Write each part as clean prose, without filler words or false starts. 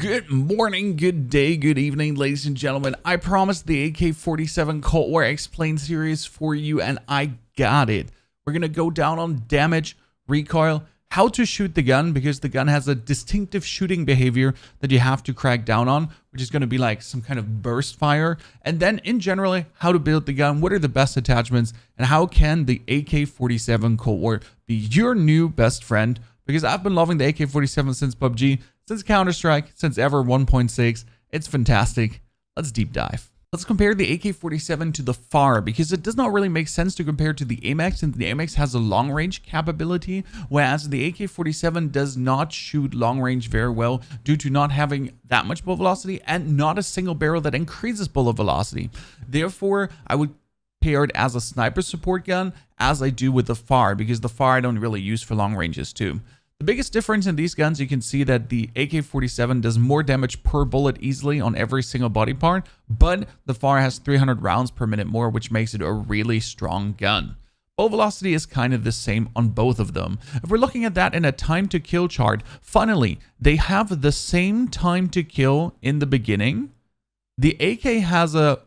Good morning, good day, good evening, ladies and gentlemen. I promised the AK47 Cold War Explained series for you, and I got it. We're going to go down on damage, recoil, how to shoot the gun, because the gun has a distinctive shooting behavior that you have to crack down on, which is going to be like some kind of burst fire. And then in general, how to build the gun, what are the best attachments, and how can the AK47 Cold War be your new best friend? Because I've been loving the AK47 since PUBG, since Counter-Strike, since ever 1.6. It's fantastic. Let's deep dive. Let's compare the AK47 to the FFAR, because it does not really make sense to compare to the AMX, since the AMX has a long range capability, whereas the AK47 does not shoot long range very well due to not having that much bullet velocity and not a single barrel that increases bullet velocity. Therefore, I would pair it as a sniper support gun as I do with the FFAR, because the FFAR I don't really use for long ranges too. The biggest difference in these guns, you can see that the AK47 does more damage per bullet easily on every single body part, but the FFAR has 300 rounds per minute more, which makes it a really strong gun. Bullet velocity is kind of the same on both of them. If we're looking at that in a time to kill chart, funnily, they have the same time to kill in the beginning. The AK has a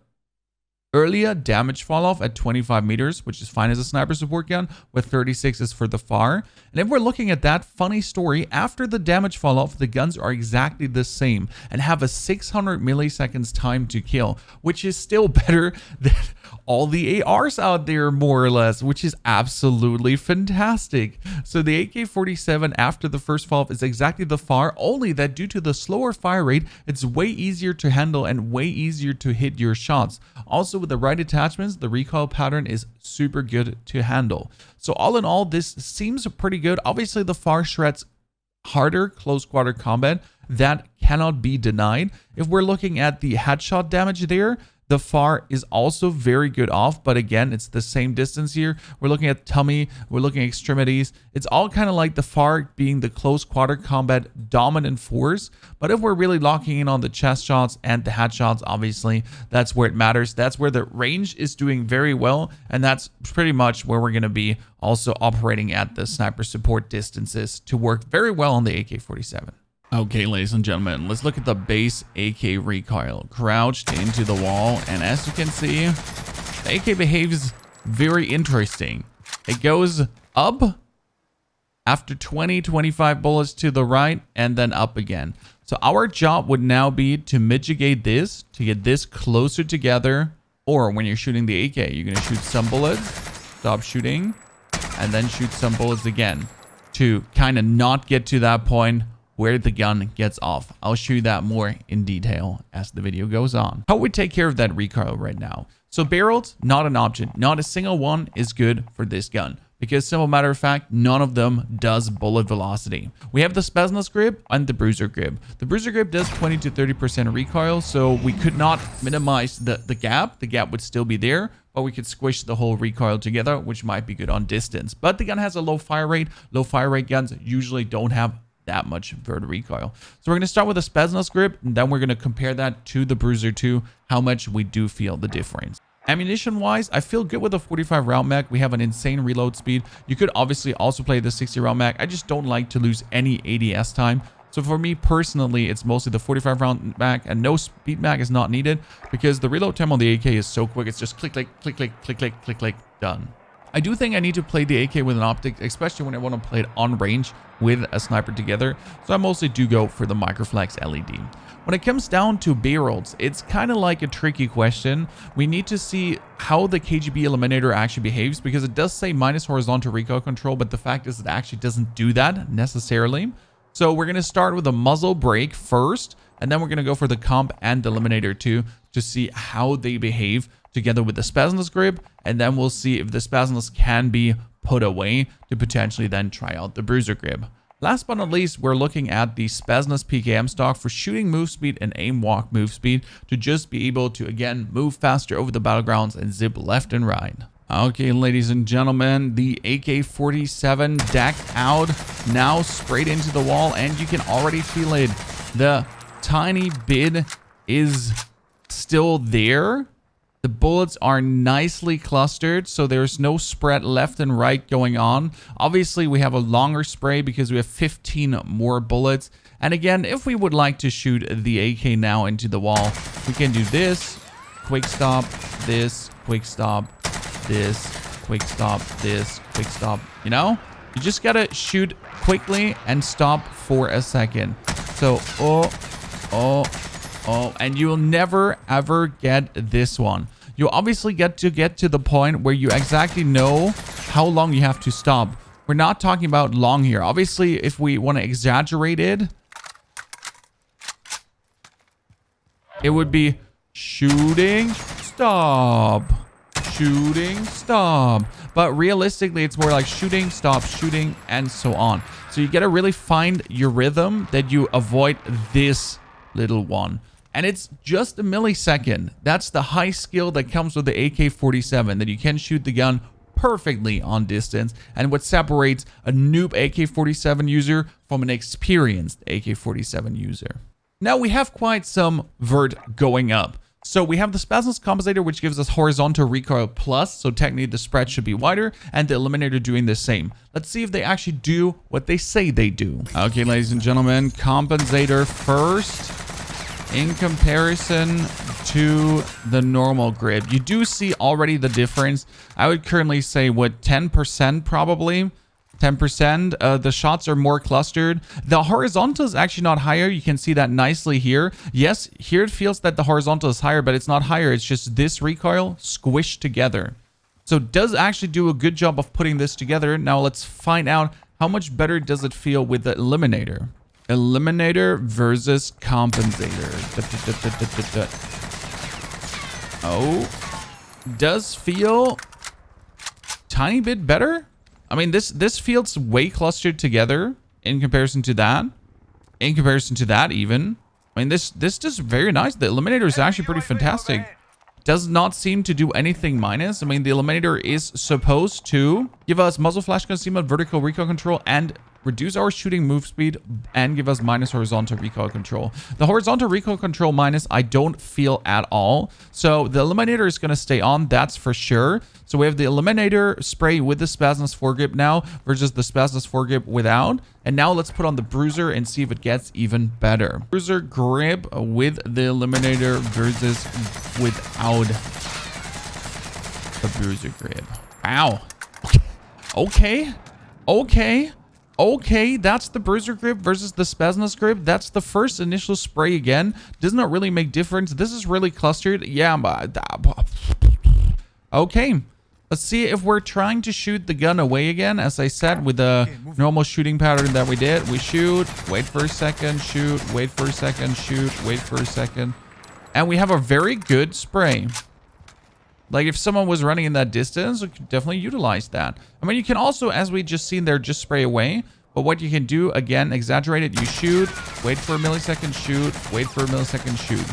earlier damage fall off at 25 meters, which is fine as a sniper support gun, with 36 is for the FFAR. And if we're looking at that, funny story, after the damage fall off, the guns are exactly the same and have a 600 milliseconds time to kill, which is still better than all the ARs out there, more or less, which is absolutely fantastic. So the AK-47 after the first fall off is exactly the FFAR, only that due to the slower fire rate, it's way easier to handle and way easier to hit your shots. Also, with the right attachments, the recoil pattern is super good to handle. So all in all, this seems pretty good. Obviously, the FFAR shreds harder close quarter combat. That cannot be denied. If we're looking at the headshot damage there, the FFAR is also very good off, but again, it's the same distance here. We're looking at tummy, we're looking at extremities. It's all kind of like the FFAR being the close quarter combat dominant force. But if we're really locking in on the chest shots and the headshots, obviously, that's where it matters. That's where the range is doing very well, and that's pretty much where we're going to be also operating at the sniper support distances to work very well on the AK-47. Okay, ladies and gentlemen, let's look at the base AK recoil. Crouched into the wall, and as you can see, the AK behaves very interesting. It goes up after 20-25 bullets to the right, and then up again. So our job would now be to mitigate this, to get this closer together, or when you're shooting the AK, you're going to shoot some bullets, stop shooting, and then shoot some bullets again to kind of not get to that point where the gun gets off. I'll show you that more in detail as the video goes on. How we take care of that recoil right now. So barrels, not an option. Not a single one is good for this gun, because simple matter of fact, none of them does bullet velocity. We have the Spetznas grip and the Bruiser grip. The Bruiser grip does 20 to 30% recoil, so we could not minimize the gap. The gap would still be there, but we could squish the whole recoil together, which might be good on distance. But the gun has a low fire rate. Low fire rate guns usually don't have that much vertical recoil. So we're going to start with the Spetznas grip, and then we're going to compare that to the Bruiser 2, how much we do feel the difference. Ammunition wise, I feel good with the 45 round mag. We have an insane reload speed. You could obviously also play the 60 round mag. I just don't like to lose any ADS time. So for me personally, it's mostly the 45 round mag, and no speed mag is not needed, because the reload time on the AK is so quick. It's just click, click, click, click, click, click, click, click, done. I do think I need to play the AK with an optic, especially when I want to play it on range with a sniper together. So I mostly do go for the Microflex LED. When it comes down to barrels, it's kind of like a tricky question. We need to see how the KGB Eliminator actually behaves, because it does say minus horizontal recoil control, but the fact is it actually doesn't do that necessarily. So we're going to start with a muzzle brake first, and then we're going to go for the comp and the Eliminator 2 to see how they behave together with the Spetznas grip, and then we'll see if the Spetznas can be put away to potentially then try out the Bruiser grip. Last but not least, we're looking at the Spetznas PKM stock for shooting move speed and aim walk move speed to just be able to, again, move faster over the battlegrounds and zip left and right. Okay, ladies and gentlemen, the AK-47 decked out, now sprayed into the wall, and you can already feel it. The tiny bit is still there. The bullets are nicely clustered, so there's no spread left and right going on. Obviously, we have a longer spray because we have 15 more bullets. And again, if we would like to shoot the AK now into the wall, we can do this, quick stop, this, quick stop, this, quick stop, this, quick stop, you know? You just gotta shoot quickly and stop for a second. So, and you'll never ever get this one. You obviously get to the point where you exactly know how long you have to stop. We're not talking about long here. Obviously, if we want to exaggerate it, it would be shooting, stop, shooting, stop. But realistically, it's more like shooting, stop, shooting, and so on. So you got to really find your rhythm that you avoid this little one. And it's just a millisecond. That's the high skill that comes with the AK-47, that you can shoot the gun perfectly on distance, and what separates a noob AK-47 user from an experienced AK-47 user. Now we have quite some vert going up. So we have the Spetznas compensator, which gives us horizontal recoil plus, so technically the spread should be wider, and the Eliminator doing the same. Let's see if they actually do what they say they do. Okay, ladies and gentlemen, compensator first. In comparison to the normal grip, you do see already the difference. I would currently say, what, 10% probably? 10%. The shots are more clustered. The horizontal is actually not higher. You can see that nicely here. Yes, here it feels that the horizontal is higher, but it's not higher. It's just this recoil squished together. So it does actually do a good job of putting this together. Now let's find out how much better does it feel with the Eliminator. Eliminator versus compensator. Oh, does feel tiny bit better. I mean, this feels way clustered together in comparison to that. In comparison to that, even. I mean, this is very nice. The Eliminator is actually pretty fantastic. Does not seem to do anything minus. I mean, the Eliminator is supposed to give us muzzle flash concealment, vertical recoil control, and reduce our shooting move speed, and give us minus horizontal recoil control. The horizontal recoil control minus, I don't feel at all. So the Eliminator is going to stay on, that's for sure. So we have the Eliminator spray with the Spetznas foregrip now versus the Spetznas foregrip without. And now let's put on the Bruiser and see if it gets even better. Bruiser grip with the Eliminator versus without the Bruiser grip. Wow. Okay, that's the Bruiser grip versus the Spetznas grip. That's the first initial spray again. Does not really make difference. This is really clustered. Yeah, but okay. Let's see if we're trying to shoot the gun away again. As I said, with the normal shooting pattern that we did. We shoot, wait for a second, shoot, wait for a second, shoot, wait for a second. And we have a very good spray. Like, if someone was running in that distance, we could definitely utilize that. I mean, you can also, as we just seen there, just spray away. But what you can do, again, exaggerate it. You shoot, wait for a millisecond, shoot, wait for a millisecond, shoot.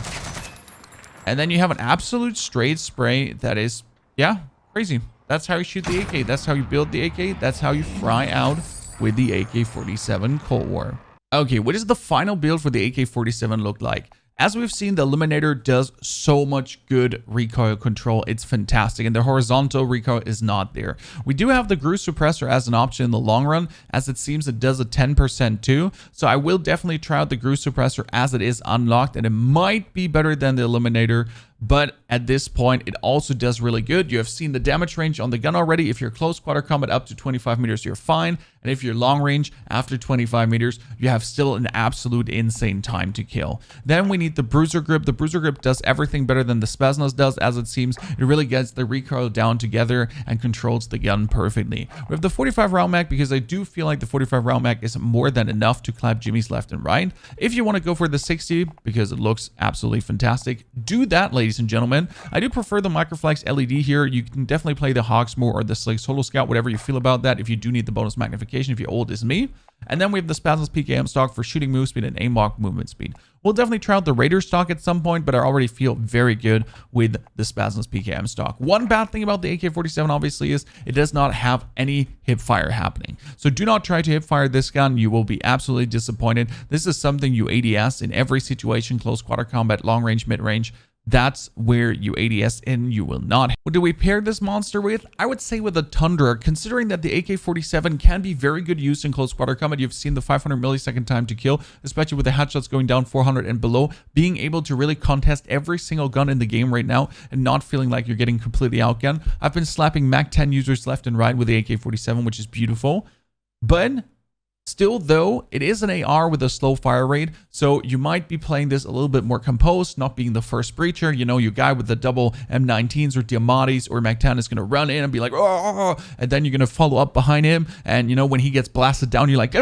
And then you have an absolute straight spray that is, yeah, crazy. That's how you shoot the AK. That's how you build the AK. That's how you fry out with the AK47 Cold War. Okay, what does the final build for the AK47 look like? As we've seen, the Eliminator does so much good recoil control. It's fantastic. And the horizontal recoil is not there. We do have the Bruiser suppressor as an option in the long run, as it seems it does a 10% too. So I will definitely try out the Bruiser suppressor as it is unlocked, and it might be better than the Eliminator. But at this point, it also does really good. You have seen the damage range on the gun already. If you're close quarter combat up to 25 meters, you're fine. And if you're long range after 25 meters, you have still an absolute insane time to kill. Then we need the Bruiser grip. The Bruiser grip does everything better than the Spetznas does, as it seems. It really gets the recoil down together and controls the gun perfectly. We have the 45 round mag, because I do feel like the 45 round mag is more than enough to clap jimmies left and right. If you want to go for the 60, because it looks absolutely fantastic, do that, ladies and gentlemen. I do prefer the Microflex LED here. You can definitely play the Hogsmore or the Slick Solo Scout, whatever you feel about that, if you do need the bonus magnification, if you're old as me. And then we have the Spetznas PKM stock for shooting move speed and aim lock movement speed. We'll definitely try out the Raider stock at some point, but I already feel very good with the Spetznas PKM stock. One bad thing about the AK-47 obviously is it does not have any hip fire happening. So do not try to hip fire this gun. You will be absolutely disappointed. This is something you ADS in every situation, close quarter combat, long range, mid range. that's where you ADS in, you will not. What do we pair this monster with? I would say with a Tundra, considering that the AK-47 can be very good use in close quarter combat. You've seen the 500 millisecond time to kill, especially with the headshots going down 400 and below, being able to really contest every single gun in the game right now and not feeling like you're getting completely outgunned. I've been slapping MAC-10 users left and right with the AK-47, which is beautiful. But still, though, it is an AR with a slow fire rate, so you might be playing this a little bit more composed, not being the first breacher. You know, your guy with the double M19s or Diamatis or MAC-10 is going to run in and be like, oh, and then you're going to follow up behind him, and, you know, when he gets blasted down, you're like,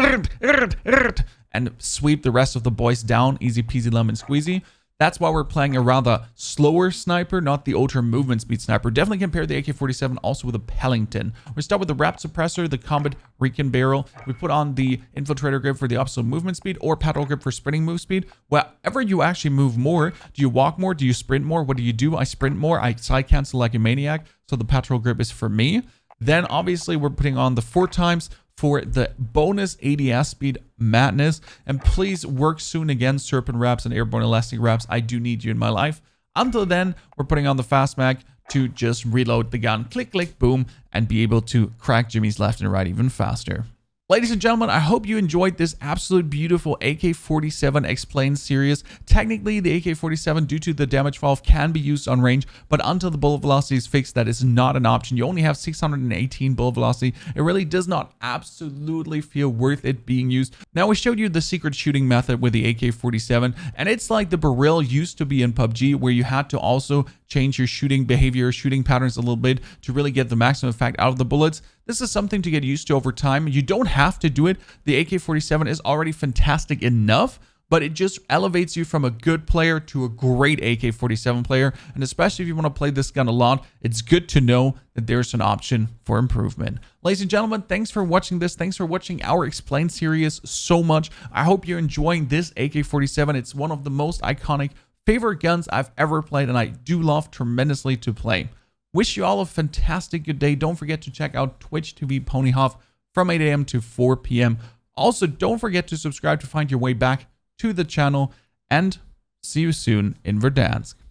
and sweep the rest of the boys down, easy peasy lemon squeezy. That's why we're playing a rather slower sniper, not the ultra movement speed sniper. Definitely compare the AK-47 also with a Pellington. We start with the Wrap Suppressor, the Combat Recon Barrel. We put on the Infiltrator Grip for the absolute movement speed, or Patrol Grip for sprinting move speed. Wherever you actually move more, do you walk more? Do you sprint more? What do? I sprint more. I side cancel like a maniac, so the Patrol Grip is for me. Then obviously we're putting on the 4x for the bonus ADS speed madness. And please work soon again, Serpent Wraps and Airborne Elastic Wraps. I do need you in my life. Until then, we're putting on the Fast Mag to just reload the gun, click, click, boom, and be able to crack Jimmy's left and right even faster. Ladies and gentlemen, I hope you enjoyed this absolute beautiful AK-47 Explained series. Technically, the AK-47, due to the damage valve, can be used on range, but until the bullet velocity is fixed, that is not an option. You only have 618 bullet velocity. It really does not absolutely feel worth it being used. Now, we showed you the secret shooting method with the AK-47, and it's like the barrel used to be in PUBG, where you had to also change your shooting behavior, shooting patterns a little bit to really get the maximum effect out of the bullets. This is something to get used to over time. You don't have to do it. The AK-47 is already fantastic enough, but it just elevates you from a good player to a great AK-47 player. And especially if you want to play this gun a lot, it's good to know that there's an option for improvement. Ladies and gentlemen, thanks for watching this. Thanks for watching our Explained series so much. I hope you're enjoying this AK-47. It's one of the most iconic favorite guns I've ever played, and I do love tremendously to play. Wish you all a fantastic good day. Don't forget to check out Twitch TV Ponyhof from 8 a.m. to 4 p.m. Also, don't forget to subscribe to find your way back to the channel, and see you soon in Verdansk.